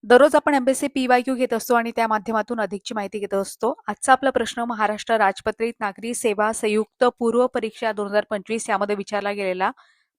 दररोज आपण MPSC PYQ घेत असतो आणि त्या माध्यमातून अधिकची माहिती घेत असतो. आजचा आपला प्रश्न महाराष्ट्र राजपत्रित नागरी सेवा संयुक्त पूर्व परीक्षा 2025 यामध्ये विचारला गेलेला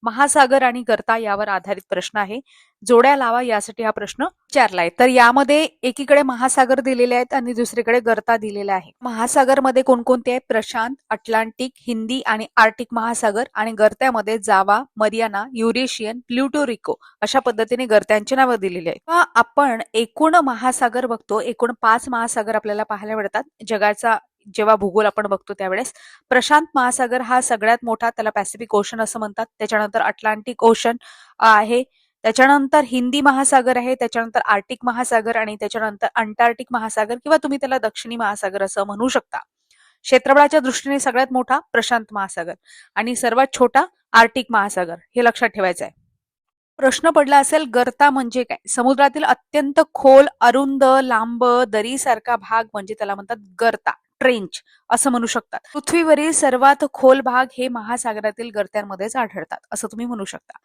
महासागर आणि गर्ता यावर आधारित प्रश्न आहे. जोड्या लावा यासाठी हा प्रश्न विचारलाय. तर यामध्ये एकीकडे महासागर दिलेले आहेत आणि दुसरीकडे गर्ता दिलेला आहे. महासागरमध्ये कोणकोणते आहे? प्रशांत, अटलांटिक, हिंदी आणि आर्टिक महासागर, आणि गर्त्यामध्ये जावा, मरियाना, युरेशियन, प्लुटो रिको अशा पद्धतीने गर्त्यांची नावं दिलेली आहेत. आपण एकूण महासागर बघतो, एकूण 5 महासागर आपल्याला पाहायला मिळतात. जगाचा जेव्हा भूगोल आपण बघतो त्यावेळेस प्रशांत महासागर हा सगळ्यात मोठा, त्याला पॅसिफिक ओशन असं म्हणतात. त्याच्यानंतर अटलांटिक ओशन आहे, त्याच्यानंतर हिंदी महासागर आहे, त्याच्यानंतर आर्टिक महासागर आणि त्याच्यानंतर अंटार्क्टिक महासागर किंवा तुम्ही त्याला दक्षिणी महासागर असं म्हणू शकता. क्षेत्रफळाच्या दृष्टीने सगळ्यात मोठा प्रशांत महासागर आणि सर्वात छोटा आर्टिक महासागर, हे लक्षात ठेवायचं आहे. प्रश्न पडला असेल गर्ता म्हणजे काय? समुद्रातील अत्यंत खोल, अरुंद, लांब, दरीसारखा भाग म्हणजे त्याला म्हणतात गर्ता, ट्रेंच असं म्हणू शकतात. पृथ्वीवरील सर्वात खोल भाग हे महासागरातील गर्त्यांमध्येच आढळतात असं तुम्ही म्हणू शकता.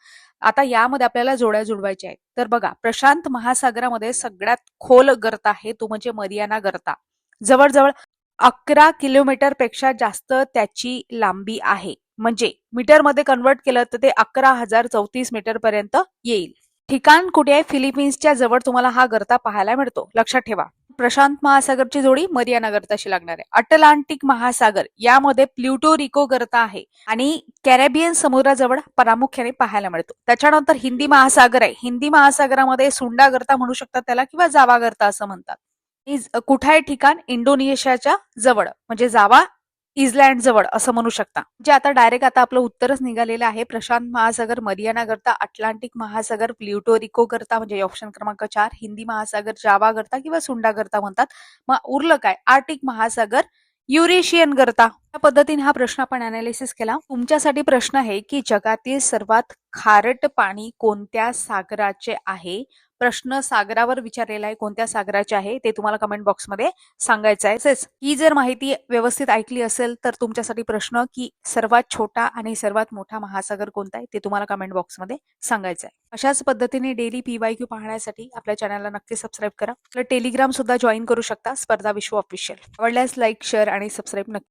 आता यामध्ये आपल्याला जोड्या जुळवायच्या आहेत. तर बघा, प्रशांत महासागरामध्ये सगळ्यात खोल गर्ता आहे तो म्हणजे मरियाना गर्ता. जवळजवळ 11 किलोमीटर पेक्षा जास्त त्याची लांबी आहे. म्हणजे मीटरमध्ये कन्वर्ट केलं तर ते 11,034 मीटर पर्यंत येईल. ठिकाण कुठे आहे? फिलिपिन्सच्या जवळ तुम्हाला हा गर्ता पाहायला मिळतो. लक्षात ठेवा. प्रशांत महासागरची जोडी मरियाना गर्ताशी लागणार आहे. अटलांटिक महासागर यामध्ये प्लुटो रिको गर्ता आहे आणि कॅरेबियन समुद्राजवळ प्रामुख्याने पाहायला मिळतो. त्याच्यानंतर हिंदी महासागर आहे. हिंदी महासागरामध्ये सुंडा गर्ता म्हणू शकतात त्याला, किंवा जावा गर्ता असं म्हणतात. कुठं आहे ठिकाण? इंडोनेशियाच्या जवळ, म्हणजे जावा इस्लँड जवळ असं म्हणू शकता. जे आता डायरेक्ट आता आपलं उत्तरच निघालेलं आहे. प्रशांत महासागर, मरियाना गर्ता, अटलांटिक महासागर, प्लुटो रिको गर्ता म्हणजे ऑप्शन क्रमांक 4, हिंदी महासागर, जावा गर्ता किंवा सुंडा गर्ता म्हणतात. मग उरलं काय? आर्टिक महासागर, युरेशियन गर्ता. या पद्धतीने हा प्रश्न आपण अनालिसिस केला. तुमच्यासाठी प्रश्न आहे की जगातील सर्वात खारट पाणी कोणत्या सागराचे आहे? प्रश्न सागरावर विचारलेला आहे, कोणत्या सागराचे आहे ते तुम्हाला कमेंट बॉक्समध्ये सांगायचं आहे. तसेच ही जर माहिती व्यवस्थित ऐकली असेल तर तुमच्यासाठी प्रश्न की सर्वात छोटा आणि सर्वात मोठा महासागर कोणता आहे ते तुम्हाला कमेंट बॉक्समध्ये सांगायचं आहे. अशाच पद्धतीने डेली पीवायक्यू पाहण्यासाठी आपल्या चॅनलला नक्की सबस्क्राईब करा. आपलं टेलिग्राम सुद्धा जॉईन करू शकता, स्पर्धा विश्व ऑफिशियल. आवडल्यास लाईक, शेअर आणि सबस्क्राईब नक्की